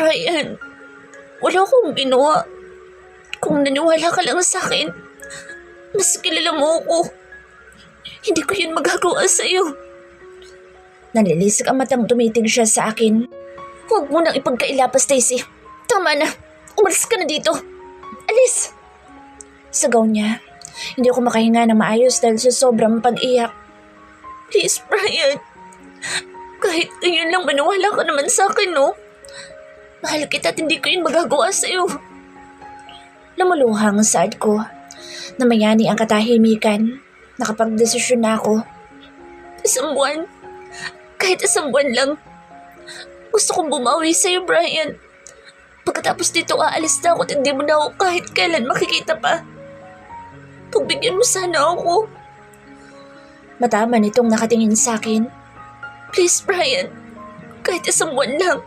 Brian, wala akong ginawa. Kung naniwala ka lang sa akin, mas kilala mo ako. Hindi ko yun magagawa sa'yo. Nalilisik ang matang tumitig siya sa akin. Huwag mo nang ipagkaila pa, Stacy. Tama na. Umalis ka na dito. Alis! Sagaw niya. Hindi ako makahinga ng maayos dahil sa sobrang pag-iyak. Please, Brian. Kahit ngayon lang maniwala ka naman sa akin, no? Mahal kita at hindi ko yun magagawa sa'yo. Lumuluhang saad ko. Namayani ang katahimikan. Nakapagdesisyon na ako. Isang buwan. Kahit isang buwan lang. Gusto kong bumawi sa'yo, Brian. Pagkatapos dito aalis na ako at hindi mo na ako kahit kailan makikita pa. Pagbigyan mo sana ako. Matama nitong nakatingin sa akin. Please, Brian. Kahit isang buwan lang.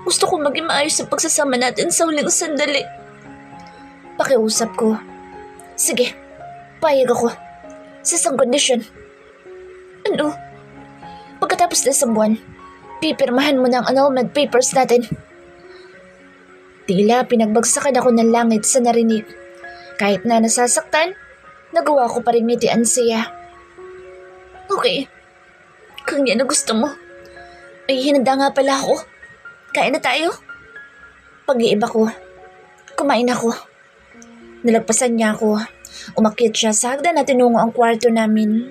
Gusto kong maging maayos ang pagsasama natin sa huling sandali. Pakiusap ko. Sige, payag ako. Sa isang kondisyon. Ano? Pagkatapos na isang buwan, pipirmahan mo na ang annulment papers natin. Tila pinagbagsakan ako ng langit sa narinig. Kahit na nasasaktan, nagawa ko pa rin ngitian siya. Okay. Kung yan ang gusto mo, ay hinanda nga pala ako. Kain na tayo? Pag-iiba ko. Kumain ako. Nalagpasan niya ako. Umakyat siya sa hagdan at tinungo ang kwarto namin.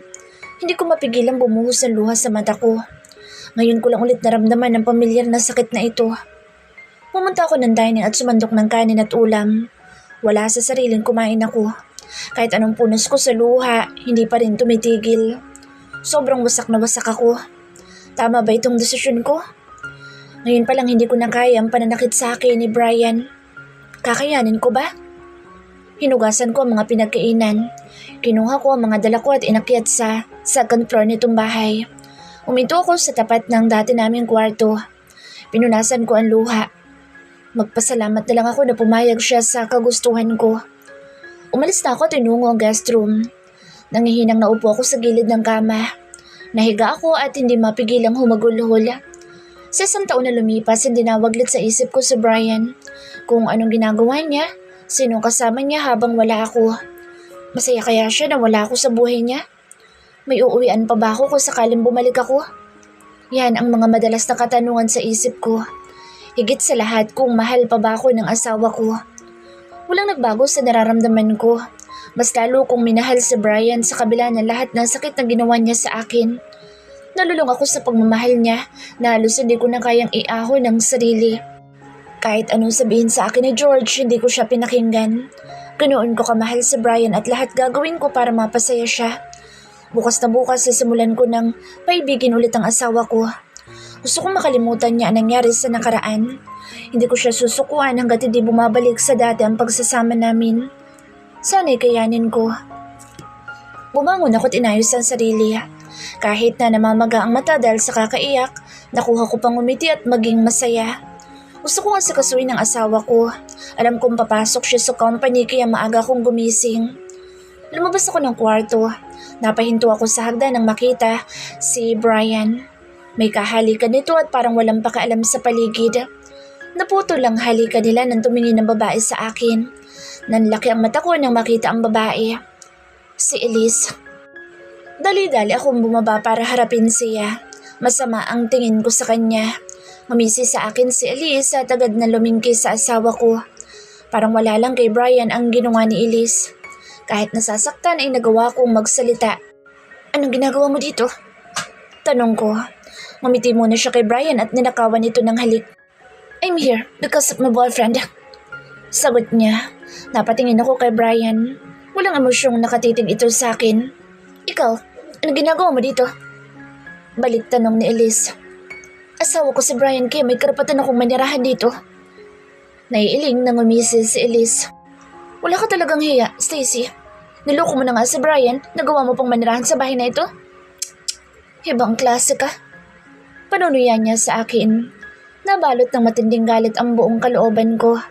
Hindi ko mapigilang bumuhos ang luha sa mata ko. Ngayon ko lang ulit naramdaman ang pamilyar na sakit na ito. Pumunta ako ng dining at sumandok ng kanin at ulam. Wala sa sariling kumain ako. Kahit anong punos ko sa luha, hindi pa rin tumitigil. Sobrang wasak na wasak ako. Tama ba itong desisyon ko? Ngayon pa lang hindi ko na kaya ang pananakit sa akin ni Brian. Kakayanin ko ba? Hinugasan ko ang mga pinagkainan. Kinuha ko ang mga dala ko at inakyat sa second floor nitong bahay. Uminto ako sa tapat ng dati naming kwarto. Pinunasan ko ang luha. Magpasalamat na lang ako na pumayag siya sa kagustuhan ko. Umalis na ako at tinungo ang guest room. Nangihinang naupo ako sa gilid ng kama. Nahiga ako at hindi mapigilang humagulhol. Sa isang taon na lumipas, hindi nawaglit sa isip ko si Brian. Kung anong ginagawa niya, sinong kasama niya habang wala ako. Masaya kaya siya na wala ako sa buhay niya? May uuwian pa ba ako kung sakaling bumalik ako? Yan ang mga madalas na katanungan sa isip ko. Higit sa lahat kung mahal pa ba ako ng asawa ko. Walang nagbago sa nararamdaman ko. Mas lalo kong minahal si Brian sa kabila ng lahat ng sakit na ginawa niya sa akin. Nalulung ako sa pagmamahal niya na halos hindi ko na kayang iahon ng sarili. Kahit anong sabihin sa akin ni George, hindi ko siya pinakinggan. Ganoon ko kamahal si Brian at lahat gagawin ko para mapasaya siya. Bukas na bukas sisimulan ko ng paibigin ulit ang asawa ko. Gusto kong makalimutan niya ang nangyari sa nakaraan. Hindi ko siya susukuan hanggat hindi bumabalik sa dati ang pagsasama namin. Sana'y kayanin ko. Bumangon ako at inayos ang sarili. Kahit na namamaga ang mata dahil sa kakaiyak, nakuha ko pang umiti at maging masaya. Gusto ko nga sikasuin ang asawa ko. Alam kong papasok siya sa company kaya maaga akong gumising. Lumabas ako ng kwarto. Napahinto ako sa hagdan nang makita si Brian. May kahalikan nito at parang walang pakaalam sa paligid. Naputo lang halikan nila nang tumingin ng babae sa akin. Nanlaki ang mata ko nang makita ang babae. Si Elise. Dali-dali akong bumaba para harapin siya. Masama ang tingin ko sa kanya. Ngumisi sa akin si Elise at agad na lumingki sa asawa ko. Parang wala lang kay Brian ang ginawa ni Elise. Kahit nasasaktan ay nagawa kong magsalita. Anong ginagawa mo dito? Tanong ko. Ngumiti muna siya kay Brian at ninakawan ito ng halik. I'm here because of my boyfriend. Sagot niya. Napatingin ako kay Brian. Walang emosyong nakatitig ito sa akin. Ikaw, anong ginagawa mo dito? Balik tanong ni Elise. Asawa ko si Brian kaya may karapatan akong manirahan dito. Naiiling nang umisi si Elise. Wala ka talagang hiya, Stacy. Niloko mo na nga si Brian, nagawa mo pang manirahan sa bahay na ito? Ibang klase ka. Panunuyan niya sa akin. Nabalot ng matinding galit ang buong kalooban ko.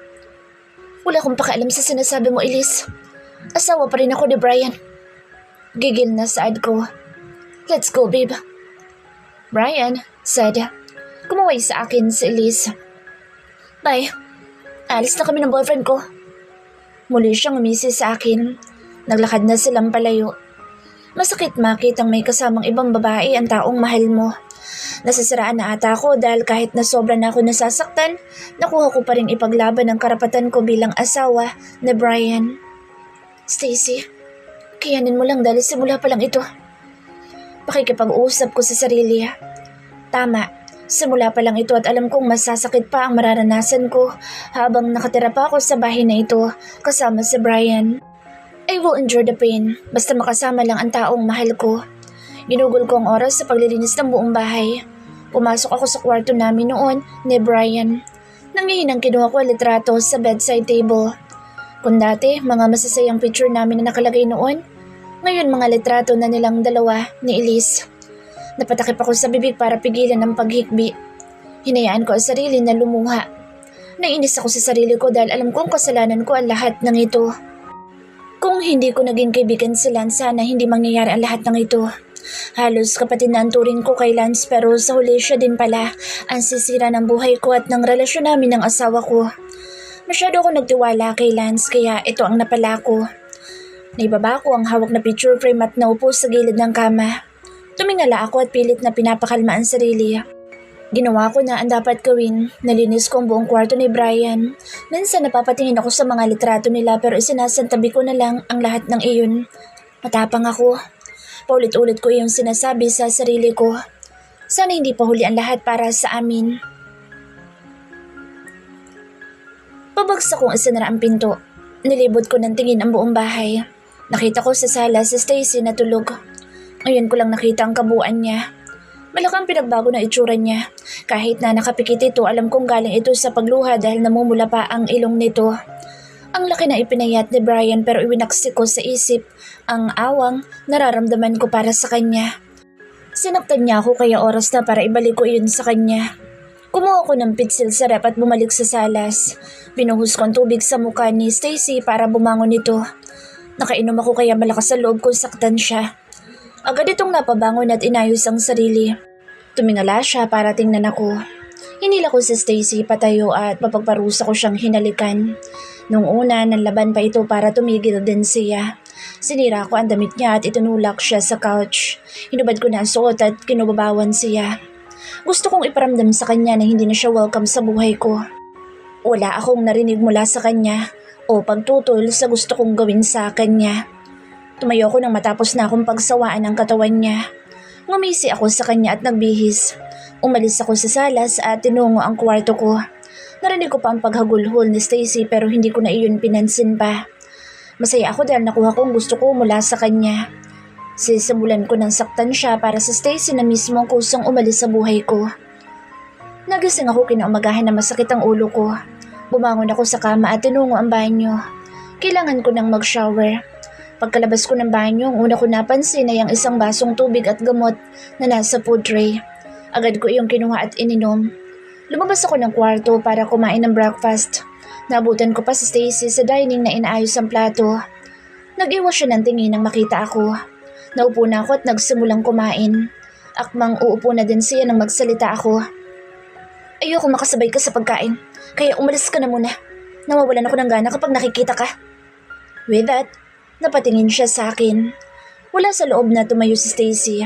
Wala akong pakialam sa sinasabi mo, Elise. Asawa pa rin ako ni Brian. Gigil na saad ko. Let's go, babe. Brian, said. Kumaway sa akin si Elise. Bye. Alis na kami ng boyfriend ko. Muli siyang umisi sa akin. Naglakad na silang palayo. Masakit makitang may kasamang ibang babae ang taong mahal mo. Nasasiraan na ata ako dahil kahit na sobra na ako nasasaktan, nakuha ko pa rin ipaglaban ang karapatan ko bilang asawa ni Brian. Stacy, kayanin mo lang dahil simula pa lang ito. Pakikipag-uusap ko sa sarili. Tama, simula pa lang ito at alam kong masasakit pa ang mararanasan ko habang nakatira pa ako sa bahay na ito kasama si Brian. I will endure the pain basta makasama lang ang taong mahal ko. Ginugol ko ang oras sa paglilinis ng buong bahay. Pumasok ako sa kwarto namin noon ni Brian. Nangihinang kinuha ko ang litrato sa bedside table. Kung dati, mga masasayang picture namin na nakalagay noon, ngayon mga litrato na nilang dalawa ni Elise. Napatakip ako sa bibig para pigilan ang paghikbi. Hinayaan ko ang sarili na lumuha. Nainis ako sa sarili ko dahil alam kong kasalanan ko ang lahat ng ito. Kung hindi ko naging kaibigan si Lance, sana hindi mangyayari ang lahat ng ito. Halos kapatid na ang turing ko kay Lance pero sa huli siya din pala ang sisira ng buhay ko at ng relasyon namin ng asawa ko. Masyado ako nagtiwala kay Lance kaya ito ang napala ko. Naibaba ko ang hawak na picture frame at naupo sa gilid ng kama. Tumingala ako at pilit na pinapakalma ang sarili. Ginawa ko na ang dapat gawin. Nalinis ko ang buong kwarto ni Brian. Minsan napapatingin ako sa mga litrato nila pero isinasantabi ko na lang ang lahat ng iyon. Matapang ako. Paulit-ulit ko iyong sinasabi sa sarili ko. Sana hindi pa huli ang lahat para sa amin. Pabagsak kong isinara ang pinto. Nilibot ko ng tingin ang buong bahay. Nakita ko sa sala si Stacy na tulog. Ngayon ko lang nakita ang kabuuan niya. Malaking pinagbago na itsura niya. Kahit na nakapikit ito, alam kong galing ito sa pagluha dahil namumula pa ang ilong nito. Ang laki na ipinayat ni Brian pero iwinaksik ko sa isip ang awang nararamdaman ko para sa kanya. Sinaktan niya ako kaya oras na para ibalik ko iyon sa kanya. Kumuha ko ng pitsil sa rep at bumalik sa salas. Binuhos ko ang tubig sa mukha ni Stacy para bumangon ito. Nakainom ako kaya malakas sa loob kung saktan siya. Agad itong napabangon at inayos ang sarili. Tumingala siya para tingnan ako. Hinila ko si Stacy patayo at mapagparusa ko siyang hinalikan. Nung una, nanlaban pa ito para tumigil din siya. Sinira ko ang damit niya at itinulak siya sa couch. Hinubad ko na ang suot at kinubabawan siya. Gusto kong iparamdam sa kanya na hindi na siya welcome sa buhay ko. Wala akong narinig mula sa kanya o pagtutol sa gusto kong gawin sa kanya. Tumayo ko nang matapos na akong pagsawaan ang katawan niya. Ngumisi ako sa kanya at nagbihis. Umalis ako sa salas at tinungo ang kwarto ko. Narinig ko pa ang paghagulhol ni Stacy pero hindi ko na iyon pinansin pa. Masaya ako dahil nakuha ko ang gusto ko mula sa kanya. Sisimulan ko ng saktan siya para sa Stacy na mismo ang kusang umalis sa buhay ko. Nagising ako kinaumagahan na masakit ang ulo ko. Bumangon ako sa kama at tinungo ang banyo. Kailangan ko nang mag-shower. Pagkalabas ko ng banyo, ang una ko napansin ay ang isang basong tubig at gamot na nasa food tray. Agad ko iyong kinuha at ininom. Lumabas ako ng kwarto para kumain ng breakfast. Nabutan ko pa si Stacy sa dining na inaayos ang plato. Nag-iwas siya ng tingin nang makita ako. Naupo na ako at nagsimulang kumain. Akmang uupo na din siya nang magsalita ako. Ayoko makasabay ka sa pagkain, kaya umalis ka na muna. Nawawalan ako ng gana kapag nakikita ka. With that, napatingin siya sa akin. Wala sa loob na tumayo si Stacy.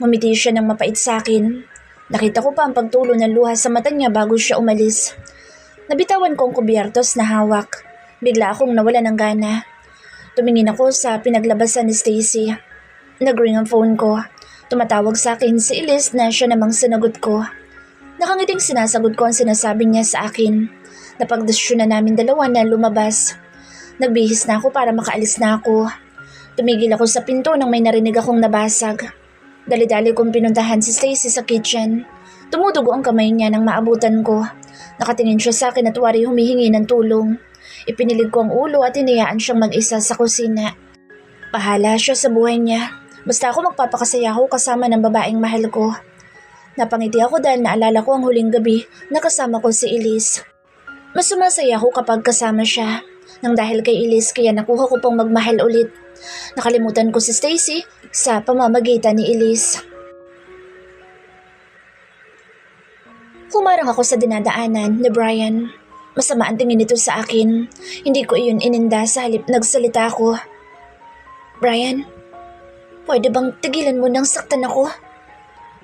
Ngumiti siya ng mapait sa akin. Nakita ko pa ang pagtulo ng luha sa mata niya bago siya umalis. Nabitawan ko ang kubyertos na hawak. Bigla akong nawala ng gana. Tumingin ako sa pinaglabasan ni Stacy. Nag-ring ang phone ko. Tumatawag sa akin si Elise na siya namang sinagot ko. Nakangiting sinasagot ko ang sinasabi niya sa akin. Napagdesisyon na namin dalawa na lumabas. Nagbihis na ako para makaalis na ako. Tumigil ako sa pinto nang may narinig akong nabasag. Dali-dali kong pinuntahan si Stacy sa kitchen. Tumudugo ang kamay niya nang maabutan ko. Nakatingin siya sa akin at wari humihingi ng tulong. Ipinilig ko ang ulo at hinayaan siyang mag-isa sa kusina. Bahala siya sa buhay niya. Basta ako magpapakasaya ako kasama ng babaeng mahal ko. Napangiti ako dahil naalala ko ang huling gabi na kasama ko si Elise. Mas sumasaya ako kapag kasama siya. Nang dahil kay Elise kaya nakuha ko pang magmahal ulit. Nakalimutan ko si Stacy sa pamamagitan ni Elise. Humarang ako sa dinadaanan ni Brian. Masama ang tingin nito sa akin. Hindi ko iyon ininda sa halip nagsalita ako. Brian, pwede bang tigilan mo nang saktan ako?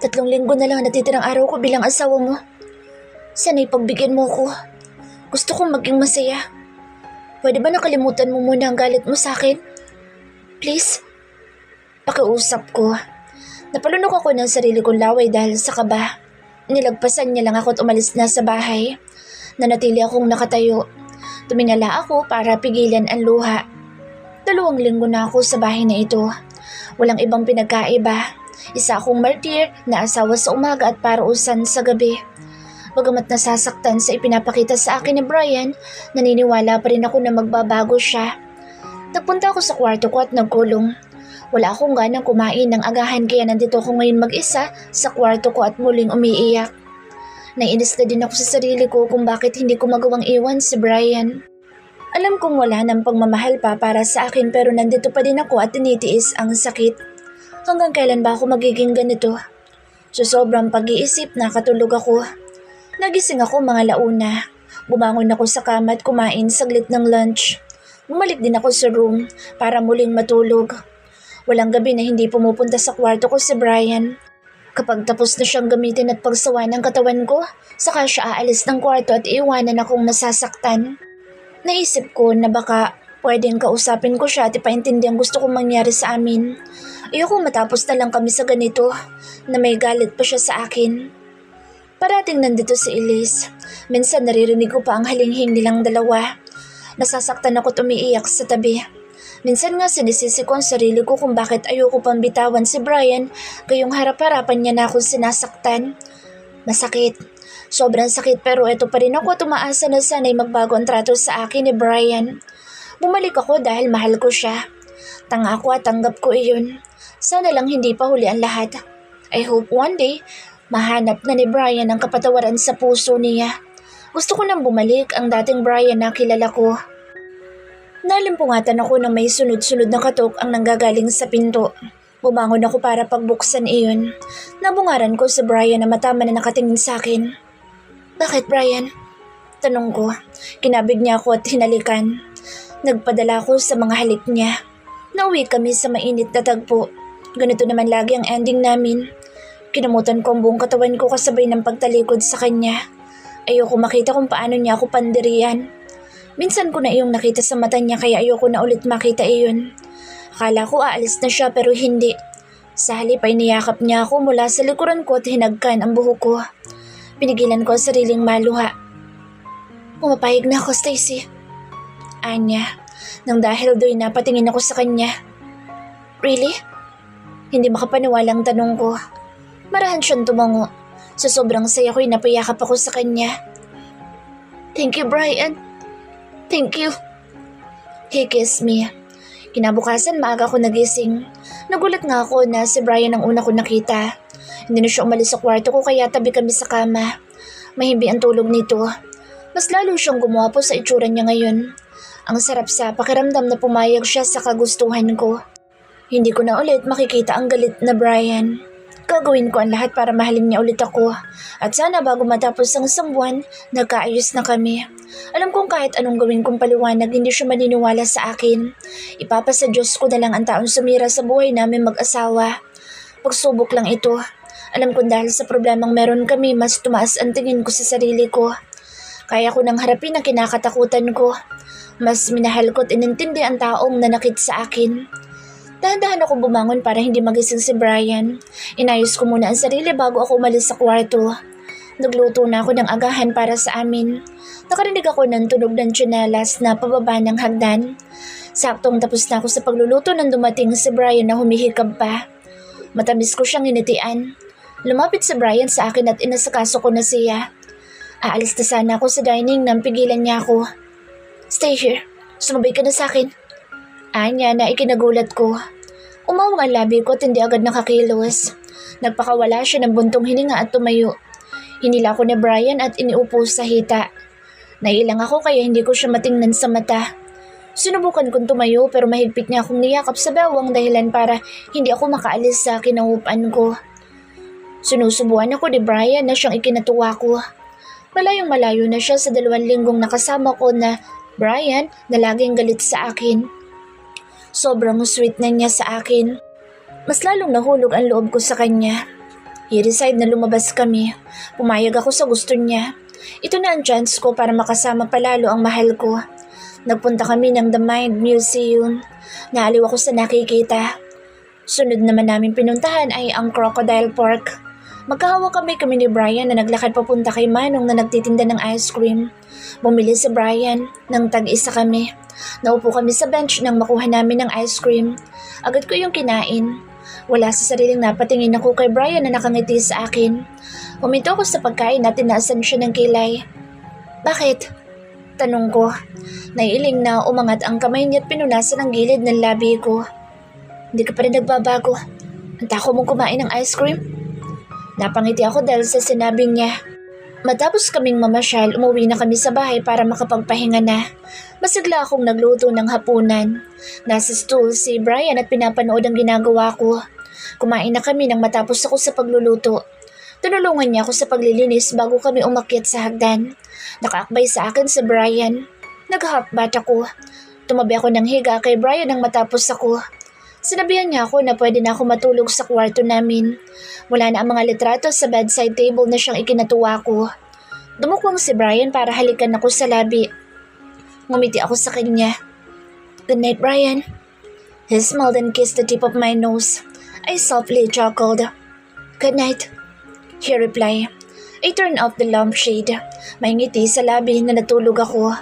3 linggo na lang natitirang araw ko bilang asawa mo. Sana'y pagbigyan mo ko. Gusto kong maging masaya. Pwede ba nakalimutan mo muna ang galit mo sa akin? Please? Pakiusap ko. Napalunok ako ng sarili kong laway dahil sa kaba. Nilagpasan niya lang ako at umalis na sa bahay. Nanatili akong nakatayo. Tumingala ako para pigilan ang luha. 2 linggo na ako sa bahay na ito. Walang ibang pinagkaiba. Isa akong martir na asawa sa umaga at paruusan sa gabi. Bagamat nasasaktan sa ipinapakita sa akin ni Brian, naniniwala pa rin ako na magbabago siya. Nagpunta ako sa kwarto ko at nagkulong. Wala akong ganang kumain ng agahan kaya nandito ako ngayon mag-isa sa kwarto ko at muling umiiyak. Nainis na din ako sa sarili ko kung bakit hindi ko magawang iwan si Brian. Alam kong wala ng pagmamahal pa para sa akin pero nandito pa din ako at tinitiis ang sakit. Hanggang kailan ba ako magiging ganito? So sobrang pag-iisip nakatulog ako. Nagising ako mga launa. Bumangon ako sa kama at kumain saglit ng lunch. Bumalik din ako sa room para muling matulog. Walang gabi na hindi pumupunta sa kwarto ko si Brian. Kapag tapos na siyang gamitin at pagsawa ng katawan ko, saka siya aalis ng kwarto at iiwanan akong nasasaktan. Naisip ko na baka pwedeng kausapin ko siya at ipaintindi ang gusto kong mangyari sa amin. Ayokong matapos na lang kami sa ganito na may galit pa siya sa akin. Parating nandito si Elise. Minsan naririnig ko pa ang halinghing nilang dalawa. Nasasaktan ako at umiiyak sa tabi. Minsan nga sinisisi ko ang sarili ko kung bakit ayoko pang bitawan si Brian kayong harap-harapan niya na ako sinasaktan. Masakit. Sobrang sakit pero eto pa rin ako at umaasa na sana'y magbago ang trato sa akin ni Brian. Bumalik ako dahil mahal ko siya. Tanga ako at tanggap ko iyon. Sana lang hindi pa huli ang lahat. I hope one day mahanap na ni Brian ang kapatawaran sa puso niya. Gusto ko nang bumalik ang dating Brian na kilala ko. Nalimpungatan ako na may sunod-sunod na katok ang nanggagaling sa pinto. Bumangon ako para pagbuksan iyon. Nabungaran ko si Brian na matama na nakatingin sa akin. Bakit Brian? Tanong ko. Kinabig niya ako at hinalikan. Nagpadala ako sa mga halik niya. Nauwi kami sa mainit na tagpo. Ganito naman lagi ang ending namin. Kinamutan ko ang buong katawan ko kasabay ng pagtalikod sa kanya. Ayoko makita kung paano niya ako pandirian. Minsan ko na iyong nakita sa mata niya kaya ayoko na ulit makita iyon. Akala ko aalis na siya pero hindi. Sa halip ay niyakap niya ako mula sa likuran ko at hinagkan ang buhok ko. Pinigilan ko ang sariling maluha. Pumapayag na ako, Stacy. Anya, nang dahil do'y napatingin ako sa kanya. Really? Hindi makapaniwala ang tanong ko. Marahan siyang tumango. Sa sobrang saya ko'y napayakap ako sa kanya. Thank you, Brian. Thank you. He kissed me. Kinabukasan maaga ko nagising. Nagulat nga ako na si Brian ang una ko nakita. Hindi na siya umalis sa kwarto ko kaya tabi kami sa kama. Mahimbi ang tulog nito. Mas lalo siyang gumuwapo sa itsura niya ngayon. Ang sarap sa pakiramdam na pumayag siya sa kagustuhan ko. Hindi ko na ulit makikita ang galit na Brian. Gagawin ko ang lahat para mahalin niya ulit ako. At sana bago matapos ang isang buwan, nagkaayos na kami. Alam kong kahit anong gawin kong paliwanag, hindi siya maniniwala sa akin. Ipapasa Diyos ko na lang ang taong sumira sa buhay namin mag-asawa. Pagsubok lang ito. Alam kong dahil sa problemang meron kami, mas tumaas ang tingin ko sa sarili ko. Kaya ko nang harapin ang kinakatakutan ko. Mas minahal ko at inintindi ang taong nanakit sa akin. Dahan-dahan ako bumangon para hindi magising si Brian. Inayos ko muna ang sarili bago ako umalis sa kwarto. Nagluto na ako ng agahan para sa amin. Nakarinig ako ng tunog ng tsinelas na pababa ng hagdan. Saktong tapos na ako sa pagluluto nang dumating si Brian na humihikab pa. Matamis ko siyang initian. Lumapit si Brian sa akin at inasakaso ko na siya. Aalis na sana ako sa dining nang pigilan niya ako. Stay here. Sumabay ka na sa akin. Anya na ikinagulat ko. Umawang ang labi ko at hindi agad nakakilos. Nagpakawala siya ng buntong hininga at tumayo. Hinila ko ni Brian at iniupo sa hita. Nailang ako kaya hindi ko siya matingnan sa mata. Sinubukan kong tumayo pero mahigpit niya akong niyakap sa bawang dahilan para hindi ako makaalis sa kinahupan ko. Sinusubuan ako ni Brian na siyang ikinatuwa ko. Malayong malayo na siya sa 2 linggong nakasama ko na Brian na laging galit sa akin. Sobrang sweet na niya sa akin. Mas lalong nahulog ang loob ko sa kanya. I-decide na lumabas kami. Pumayag ako sa gusto niya. Ito na ang chance ko para makasama palalo ang mahal ko. Nagpunta kami ng The Mind Museum. Naaliw ako sa nakikita. Sunod naman namin pinuntahan ay ang Crocodile Park. Magkahawa kami ni Brian na naglakad papunta kay Manong na nagtitinda ng ice cream. Bumili si Brian nang tag-isa kami. Naupo kami sa bench nang makuha namin ng ice cream. Agad ko yung kinain. Wala sa sariling napatingin ako kay Brian na nakangiti sa akin. Huminto ako sa pagkain at tinaasan siya ng kilay. Bakit? Tanong ko. Naiiling na umangat ang kamay niya at pinunasan ang gilid ng labi ko. Hindi ka pa rin nagbabago. Ang tako mong kumain ng ice cream? Napangiti ako dahil sa sinabing niya. Matapos kaming mamasyal, umuwi na kami sa bahay para makapagpahinga na. Masigla akong nagluto ng hapunan. Nasa stool si Brian at pinapanood ang ginagawa ko. Kumain na kami nang matapos ako sa pagluluto. Tinulungan niya ako sa paglilinis bago kami umakyat sa hagdan. Nakaakbay sa akin si Brian. Nag-hotbat ako. Tumabi ako ng higa kay Brian nang matapos ako. Sinabihan niya ako na pwede na ako matulog sa kwarto namin. Wala na ang mga litrato sa bedside table na siyang ikinatuwa ko. Dumukwang si Brian para halikan ako sa labi. Ngumiti ako sa kanya. Good night, Brian. He smiled and kissed the tip of my nose. I softly chuckled. Good night, he replied. I turned off the lampshade. May ngiti sa labi na natulog ako.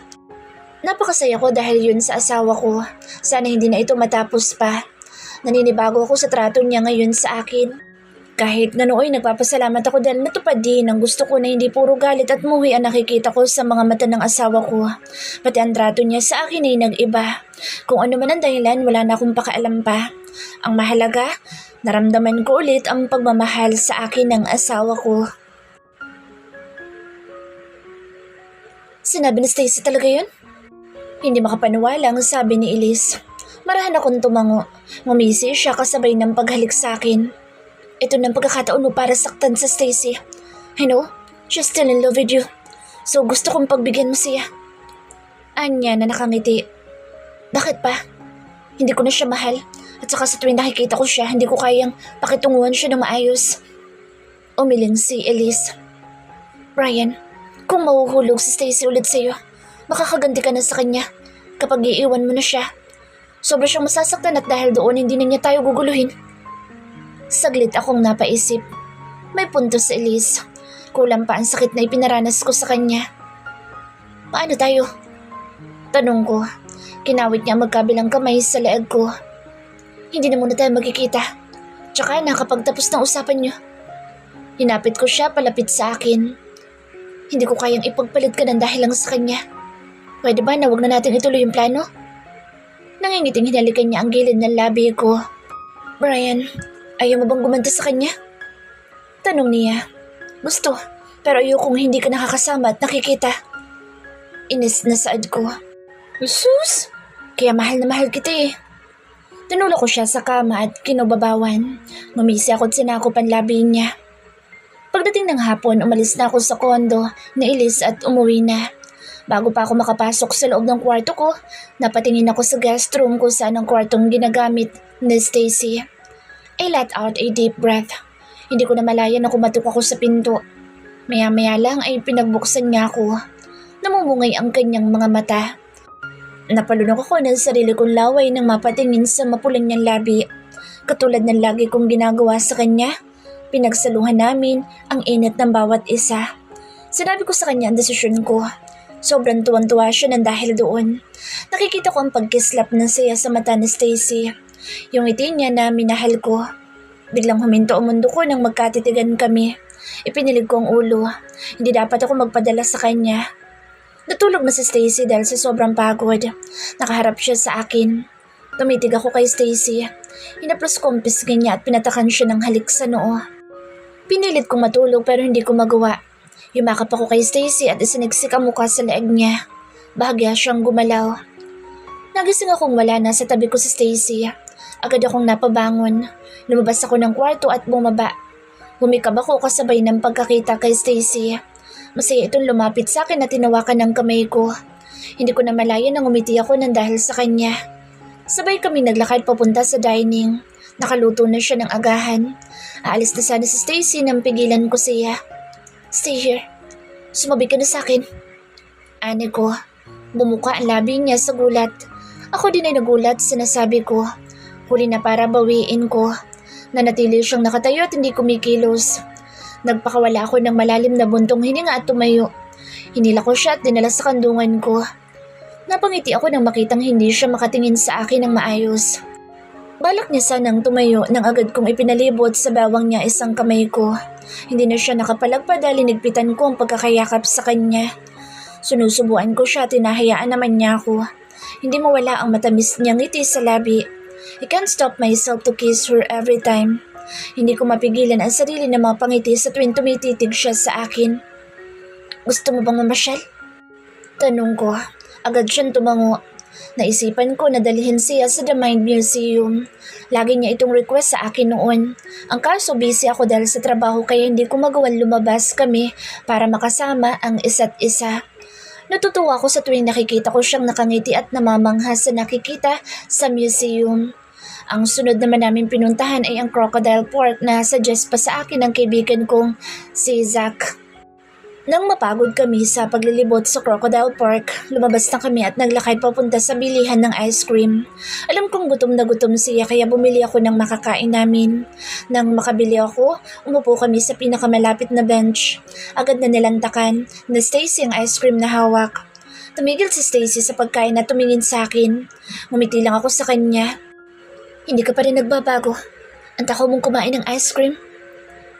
Napakasaya ko dahil yun sa asawa ko. Sana hindi na ito matapos pa. Naninibago ako sa trato niya ngayon sa akin. Kahit na nooy nagpapasalamat ako dahil natupad din ang gusto ko na hindi puro galit at muhi ang nakikita ko sa mga mata ng asawa ko. Pati ang trato niya sa akin ay nag-iba. Kung ano man ang dahilan, wala na akong pakaalam pa. Ang mahalaga, naramdaman ko ulit ang pagmamahal sa akin ng asawa ko. Sinabi ni Stacy talaga yun? Hindi makapaniwala ang sabi ni Elise. Marahan akong tumango. Ngumisi siya kasabay ng paghalik sa akin. Ito ng pagkakataon mo para saktan sa Stacy. I know, she's still in love with you. So gusto kong pagbigyan mo siya. Anya na nakangiti. Bakit pa? Hindi ko na siya mahal. At saka sa tuwing nakikita ko siya, hindi ko kayang pakitunguhan siya ng maayos. Umiling si Elise. Brian, kung mahuhulog si Stacy ulit sa'yo, makakaganti ka na sa kanya kapag iiwan mo na siya. Sobra siyang masasaktan at dahil doon hindi na niya tayo guguluhin. Saglit akong napaisip. May punto si Elise. Kulang pa ang sakit na ipinaranas ko sa kanya. Paano tayo? Tanong ko. Kinawit niya magkabilang kamay sa leeg ko. Hindi na muna tayo magkikita. Tsaka na kapag tapos ng usapan niyo. Hinapit ko siya palapit sa akin. Hindi ko kayang ipagpalit ka ng dahil lang sa kanya. Pwede ba na wag na natin ituloy yung plano? Nangingiting hinalikan niya ang gilid ng labi ko. Brian, ayaw mo bang gumanta sa kanya? Tanong niya. Gusto, pero ayokong hindi ka nakakasama at nakikita. Inis na saad ko. Sus! Kaya mahal na mahal kita eh. Tinulak ko siya sa kama at kinubabawan. Ngumisi ako at sinakop ang labi niya. Pagdating ng hapon, umalis na ako sa kondo ni Elise at umuwi na. Bago pa ako makapasok sa loob ng kwarto ko, napatingin ako sa guest room kung saan ang kwartong ginagamit ni Stacy. I let out a deep breath. Hindi ko na malaya na kumatok ako sa pinto. Maya-maya lang ay pinagbuksan niya ako. Namumungay ang kanyang mga mata. Napalunok ako ng sarili kong laway nang mapatingin sa mapulang niyang labi. Katulad ng lagi kong ginagawa sa kanya, pinagsaluhan namin ang init ng bawat isa. Sinabi ko sa kanya ang desisyon ko. Sobrang tuwan-tuwa siya ng dahil doon. Nakikita ko ang pagkislap ng saya sa mata ni Stacy. Yung ngiti niya na minahal ko. Biglang huminto ang mundo ko nang magkatitigan kami. Ipinilig ko ang ulo. Hindi dapat ako magpadala sa kanya. Natulog na si Stacy dahil sa sobrang pagod. Nakaharap siya sa akin. Tumitig ako kay Stacy. Hinaplos ko ang pisngi niya at pinatakan siya ng halik sa noo. Pinilit kong matulog pero hindi ko magawa. Yumakap ako kay Stacy at isiniksik ang mukha sa leeg niya. Bahagya siyang gumalaw. Nagising akong wala na sa tabi ko si Stacy. Agad akong napabangon. Lumabas ako ng kwarto at bumaba. Humikab ako kasabay ng pagkakita kay Stacy. Masaya itong lumapit sa akin at tinawakan ng kamay ko. Hindi ko na malaya nang umiti ako nang dahil sa kanya. Sabay kami naglakad papunta sa dining. Nakaluto na siya ng agahan. Aalis na sana si Stacy nang pigilan ko siya. Stay here. Sumabi ka na sa akin. Ani ko. Bumuka ang labi niya sa gulat. Ako din ay nagulat sa sinasabi ko. Huli na para bawiin ko. Nanatili siyang nakatayo at hindi kumikilos. Nagpakawala ako ng malalim na buntong hininga at tumayo. Hinila ko siya at dinala sa kandungan ko. Napangiti ako nang makitang hindi siya makatingin sa akin ng maayos. Balak niya sanang tumayo nang agad kong ipinalibot sa bawang niya isang kamay ko. Hindi na siya nakapalagpa dahil inigpitan ko ang pagkakayakap sa kanya. Sinusubuan ko siya at tinahayaan naman niya ako. Hindi mawala ang matamis niyang ngiti sa labi. I can't stop myself to kiss her every time. Hindi ko mapigilan ang sarili na mapangiti sa tuwing tumititig siya sa akin. Gusto mo bang mamasyal? Tanong ko. Agad siyang tumango. Naisipan ko na dalhin siya sa The Mind Museum. Lagi niya itong request sa akin noon. Ang kaso busy ako dahil sa trabaho kaya hindi ko magawan lumabas kami para makasama ang isa't isa. Natutuwa ako sa tuwing nakikita ko siyang nakangiti at namamangha sa nakikita sa museum. Ang sunod naman namin pinuntahan ay ang Crocodile Park na suggest pa sa akin ng kaibigan kong si Zach. Nang mapagod kami sa paglilibot sa Crocodile Park, lumabas na kami at naglakad papunta sa bilihan ng ice cream. Alam kong gutom na gutom siya kaya bumili ako ng makakain namin. Nang makabili ako, umupo kami sa pinakamalapit na bench. Agad na nilantakan na Stacy ang ice cream na hawak. Tumigil si Stacy sa pagkain at tumingin sa akin. Ngumiti lang ako sa kanya. Hindi ka pa rin nagbabago. Ang takaw mong kumain ng ice cream?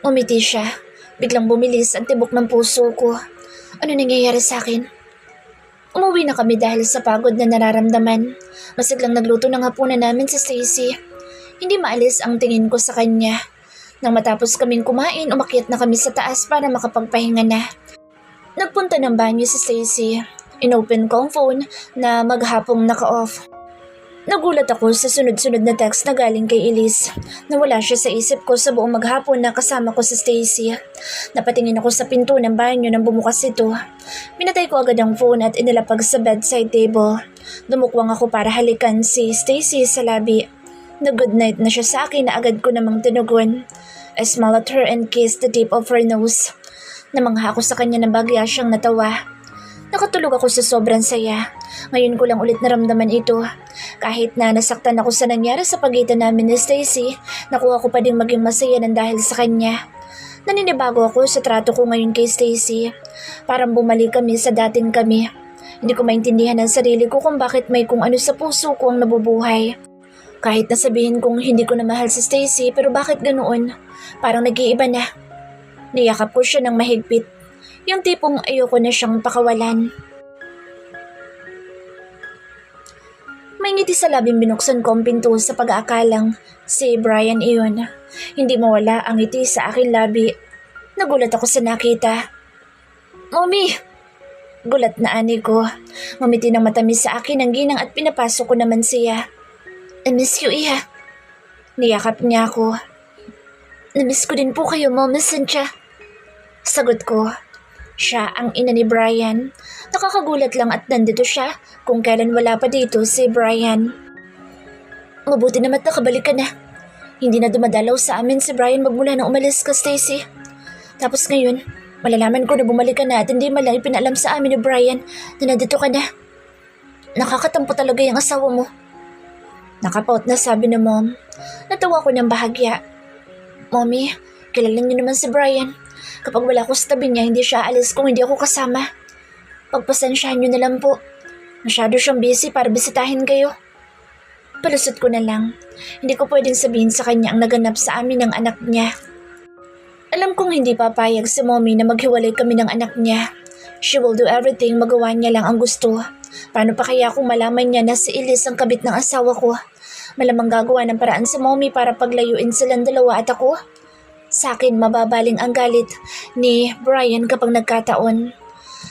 Ngumiti siya. Biglang bumilis ang tibok ng puso ko. Ano nangyayari sa akin? Umuwi na kami dahil sa pagod na nararamdaman. Masiglang nagluto ng hapunan namin si Stacy. Hindi maalis ang tingin ko sa kanya. Nang matapos kaming kumain, umakyat na kami sa taas para makapagpahinga na. Nagpunta ng banyo si Stacy. Inopen ko ang phone na maghapong naka-off. Nagulat ako sa sunod-sunod na text na galing kay Elise. Nawala siya sa isip ko sa buong maghapon na kasama ko si Stacy. Napatingin ako sa pinto ng banyo nang bumukas ito. Pinatay ko agad ang phone at inilapag sa bedside table. Dumukwang ako para halikan si Stacy sa labi. Nag-good night na siya sa akin na agad ko namang tinugon. I smiled at her and kissed the tip of her nose. Namangha ako sa kanya na bagya siyang natawa. Nakatulog ako sa sobrang saya. Ngayon ko lang ulit naramdaman ito. Kahit na nasaktan ako sa nangyari sa pagitan namin ni Stacy, nakuha ko pa din maging masaya ng dahil sa kanya. Naninibago ako sa trato ko ngayon kay Stacy. Parang bumalik kami sa dating kami. Hindi ko maintindihan ang sarili ko kung bakit may kung ano sa puso ko ang nabubuhay. Kahit nasabihin kong hindi ko na mahal si Stacy, pero bakit ganoon? Parang nag-iiba na. Niyakap ko siya ng mahigpit. Yung tipong ayoko na siyang pakawalan. May ngiti sa labing binuksan ko ang pinto sa pag-aakalang si Brian iyon. Hindi mawala ang ngiti sa aking labi. Nagulat ako sa nakita. Mommy! Gulat na ani ko. Ngumiti ng matamis sa akin ang ginang at pinapasok ko naman siya. I miss you, Iha. Niyakap niya ako. Namiss ko din po kayo, Mama Cynthia. Sagot ko. Siya ang ina ni Brian. Nakakagulat lang at nandito siya kung kailan wala pa dito si Brian. Mabuti naman nakabalik ka na. Hindi na dumadalaw sa amin si Brian magmula nang umalis ka, Stacy. Tapos ngayon, malalaman ko na bumalik ka na at hindi malang ipinalam sa amin ni Brian na nandito ka na. Nakakatampo talaga yung asawa mo. Nakapaut na sabi ni Mom. Natawa ko ng bahagya. Mommy, kilala niyo naman si Brian. Kapag wala ko sa tabi niya, hindi siya alis kung hindi ako kasama. Pagpasensyahan niyo na lang po. Masyado siyang busy para bisitahin kayo. Palusot ko na lang. Hindi ko pwedeng sabihin sa kanya ang naganap sa amin ng anak niya. Alam kong hindi papayag si Mommy na maghiwalay kami ng anak niya. She will do everything, magawa niya lang ang gusto. Paano pa kaya kung malaman niya na si Elise ang kabit ng asawa ko? Malamang gagawa ng paraan si Mommy para paglayuin silang dalawa at ako. Sa akin mababaling ang galit ni Brian kapag nagkataon.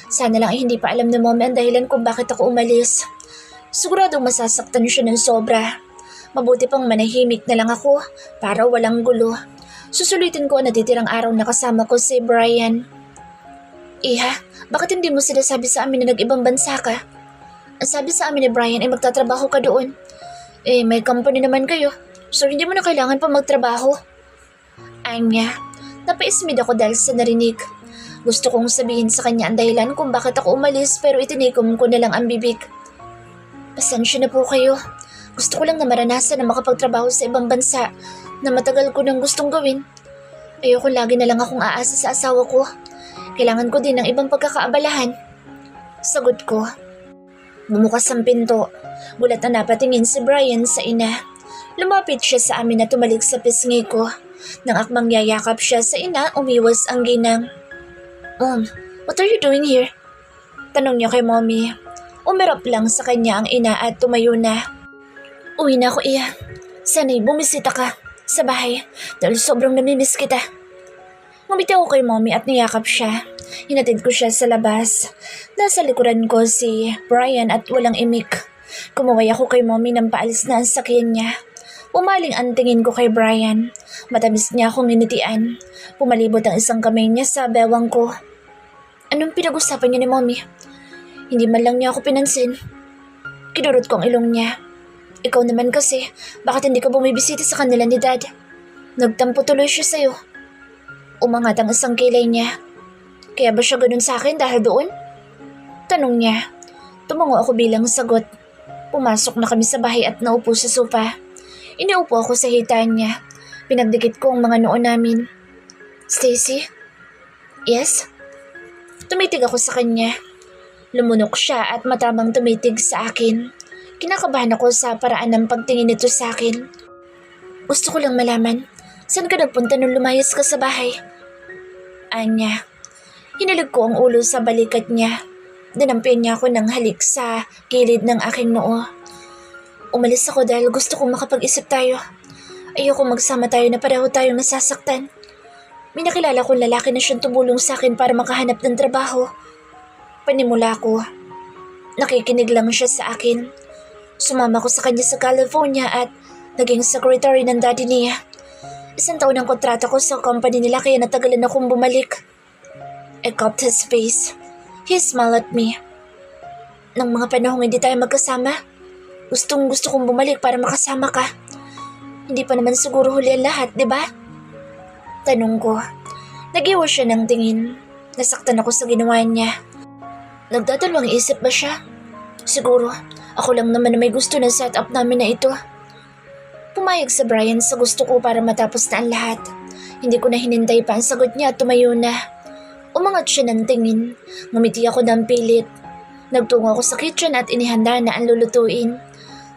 Sana lang ay hindi pa alam ni Mommy ang dahilan kung bakit ako umalis. Siguradong masasaktan siya ng sobra. Mabuti pang manahimik na lang ako para walang gulo. Susulitin ko ang natitirang araw na kasama ko si Brian. Iha, bakit hindi mo sinasabi sa amin na nag-ibang bansa ka? Ang sabi sa amin ni Brian ay magtatrabaho ka doon. May company naman kayo, so hindi mo na kailangan pa magtrabaho. Anya, napaismid ako dahil sa narinig. Gusto kong sabihin sa kanya ang dahilan kung bakit ako umalis pero itinikom ko na lang ang bibig. Pasensya na po kayo. Gusto ko lang na maranasan na makapagtrabaho sa ibang bansa na matagal ko nang gustong gawin. Ayoko lagi na lang akong aasa sa asawa ko. Kailangan ko din ng ibang pagkakaabalahan. Sagot ko. Bumukas ang pinto. Gulat na napatingin si Brian sa ina. Lumapit siya sa amin at tumalik sa pisngi ko. Nang akmang yayakap siya sa ina, umiwas ang ginang. Mom, what are you doing here? Tanong niya kay Mommy. Umirap lang sa kanya ang ina at tumayo na. Uwi na ako, Iya. Sana'y bumisita ka sa bahay dahil sobrang namimiss kita. Ngumiti ako kay Mommy at niyakap siya. Hinatid ko siya sa labas. Nasa likuran ko si Brian at walang imik. Kumaway ako kay Mommy nang paalis na ang sakyan niya. Umaling ang tingin ko kay Brian. Matamis niya akong nginitian. Pumalibot ang isang kamay niya sa bewang ko. Anong pinag-usapan niya ni Mommy? Hindi man lang niya ako pinansin. Kinurot ko ang ilong niya. Ikaw naman kasi, bakit hindi ka bumibisita sa kanila ni Dad? Nagtampo tuloy siya sa'yo. Umangat ang isang kilay niya. Kaya ba siya ganun sa akin dahil doon? Tanong niya. Tumango ako bilang sagot. Pumasok na kami sa bahay at naupo sa sofa. Iniupo ako sa hitaan niya. Pinagdikit ko ang mga noo namin. Stacy? Yes? Tumitig ako sa kanya. Lumunok siya at matamang tumitig sa akin. Kinakabahan ako sa paraan ng pagtingin nito sa akin. Gusto ko lang malaman, saan ka nagpunta nung lumayas ka sa bahay? Anya. Hinalag ko ang ulo sa balikat niya. Dinampian niya ako ng halik sa gilid ng aking noo. Umalis ako dahil gusto kong makapag-isip tayo. Ayoko magsama tayo na pareho tayong nasasaktan. May nakilala kong lalaki na siyang tumulong sa akin para makahanap ng trabaho. Panimula ko. Nakikinig lang siya sa akin. Sumama ko sa kanya sa California at naging secretary ng daddy niya. 1 taon ang kontrata ko sa company nila kaya natagalan akong bumalik. I cupped his face. He smiled at me. Nang mga panahong hindi tayo magkasama, gustong gusto kong bumalik para makasama ka. Hindi pa naman siguro huli ang lahat, di ba? Tanong ko. Nag-iwas siya ng tingin. Nasaktan ako sa ginawa niya. Nagdadalawang isip ba siya? Siguro, ako lang naman na may gusto na setup namin na ito. Pumayag sa Brian sa gusto ko para matapos na ang lahat. Hindi ko na hinintay pa ang sagot niya at tumayo na. Umangat siya ng tingin. Ngumiti ako ng pilit. Nagtungo ako sa kitchen at inihanda na ang lulutuin.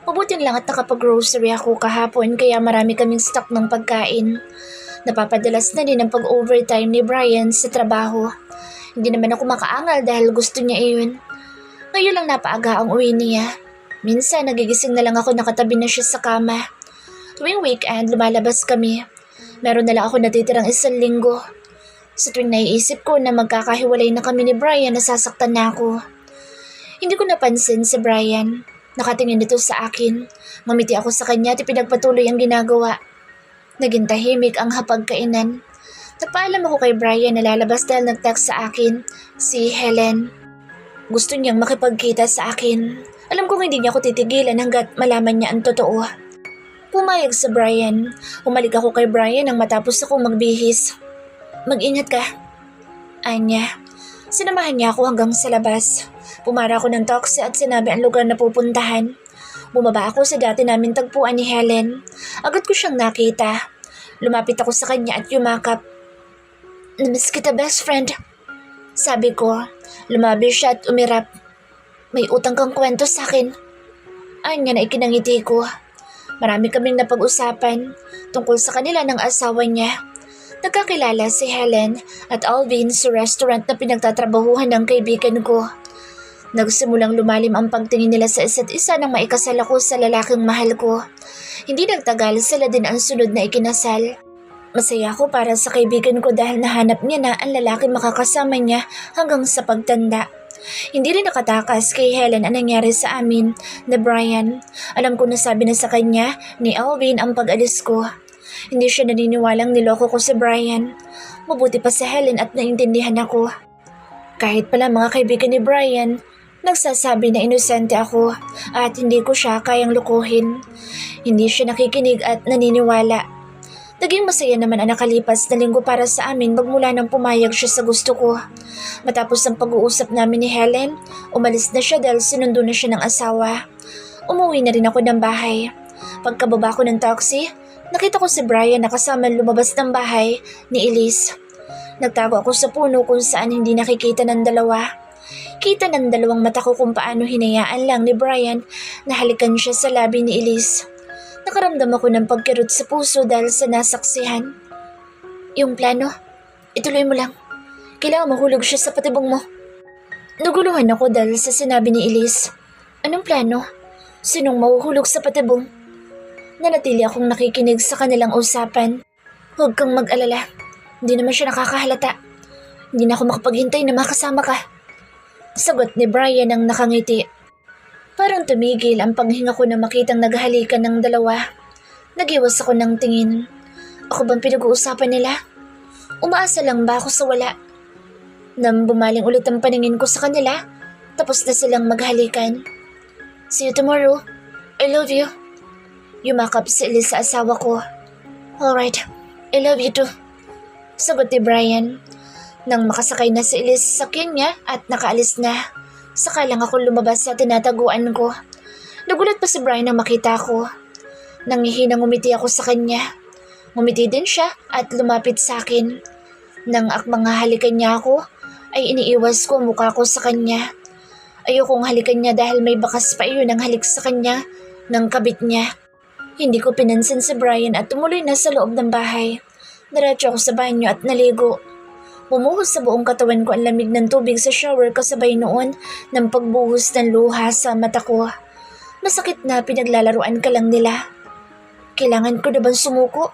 Mabuting lang at nakapag-grocery ako kahapon kaya marami kaming stock ng pagkain. Napapadalas na din ang pag-overtime ni Brian sa trabaho. Hindi naman ako makaangal dahil gusto niya iyon. Ngayon lang napaaga ang uwi niya. Minsan nagigising na lang ako nakatabi na siya sa kama. Tuwing weekend lumalabas kami. Meron na lang ako natitirang 1 linggo. Sa tuwing naiisip ko na magkakahiwalay na kami ni Brian, nasasaktan na ako. Hindi ko napansin si Brian. Nakatingin dito sa akin. Ngumiti ako sa kanya at ipinagpatuloy ang ginagawa. Naging tahimik ang hapagkainan. Nagpaalam ako kay Brian na lalabas dahil nag-text sa akin si Helen. Gusto niyang makipagkita sa akin. Alam kong hindi niya ako titigilan hanggat malaman niya ang totoo. Pumayag sa Brian. Umalik ako kay Brian nang matapos akong magbihis. Mag-ingat ka. Anya. Sinamahan niya ako hanggang sa labas. Pumara ako ng taxi at sinabi ang lugar na pupuntahan. Bumaba ako sa dati namin tagpuan ni Helen. Agad ko siyang nakita. Lumapit ako sa kanya at yumakap. Namiss kita, best friend. Sabi ko. Lumabi siya at umirap. May utang kang kwento sa akin. Anya na ikinangiti ko. Marami kaming napag-usapan tungkol sa kanila ng asawa niya. Nagkakilala si Helen at Alvin sa restaurant na pinagtatrabahuhan ng kaibigan ko. Nagsimulang lumalim ang pagtingin nila sa isa't isa nang maikasal ako sa lalaking mahal ko. Hindi nagtagal, sila din ang sunod na ikinasal. Masaya ako para sa kaibigan ko dahil nahanap niya na ang lalaki makakasama niya hanggang sa pagtanda. Hindi rin nakatakas kay Helen ang nangyari sa amin na Brian. Alam ko na sabi na sa kanya ni Alvin ang pag-alis ko. Hindi siya naniniwalang niloko ko si Brian. Mabuti pa si Helen at naintindihan ako. Kahit pala mga kaibigan ni Brian, nagsasabi na inosente ako at hindi ko siya kayang lukuhin. Hindi siya nakikinig at naniniwala. Naging masaya naman ang nakalipas na linggo para sa amin magmula nang pumayag siya sa gusto ko. Matapos ang pag-uusap namin ni Helen, umalis na siya dahil sinundo na siya ng asawa. Umuwi na rin ako ng bahay. Pagkababa ko ng taxi, nakita ko si Brian na kasama lumabas ng bahay ni Elise. Nagtago ako sa puno kung saan hindi nakikita ng dalawa. Kita ng dalawang mata ko kung paano hinayaan lang ni Brian na halikan siya sa labi ni Elise. Nakaramdam ako ng pagkirot sa puso dahil sa nasaksihan. Yung plano, ituloy mo lang. Kailangan mahulog siya sa patibong mo. Naguluhan ako dahil sa sinabi ni Elise. Anong plano? Sinong mahuhulog sa patibong? Nanatili akong nakikinig sa kanilang usapan. Huwag kang mag-alala. Hindi naman siya nakakahalata. Hindi na ako makapaghintay na makasama ka. Sagot ni Brian ang nakangiti. Parang tumigil ang panghinga ko na makitang naghahalikan ng dalawa. Nagiwas ako ng tingin. Ako bang pinag-uusapan nila? Umaasa lang ba ako sa wala? Nang bumaling ulit ang paningin ko sa kanila, tapos na silang maghalikan. See you tomorrow. I love you. Yumakap si Elise sa asawa ko. Alright, I love you too. Sagot ni Brian. Nang makasakay na si Elise sa sakyan niya at nakaalis na, saka lang ako lumabas sa tinataguan ko. Nagulat pa si Brian nang makita ko. Nangihinang ngumiti ako sa kanya. Ngumiti din siya at lumapit sa akin. Nang akmang halikan niya ako, ay iniiwas ko ang mukha ko sa kanya. Ayokong halikan niya dahil may bakas pa iyon ang halik sa kanya ng kabit niya. Hindi ko pinansin si Brian at tumuloy na sa loob ng bahay. Diretso ako sa banyo at naligo. Bumuhos sa buong katawan ko ang lamig ng tubig sa shower kasabay noon ng pagbuhos ng luha sa mata ko. Masakit na pinaglalaruan ka lang nila. Kailangan ko na bang sumuko?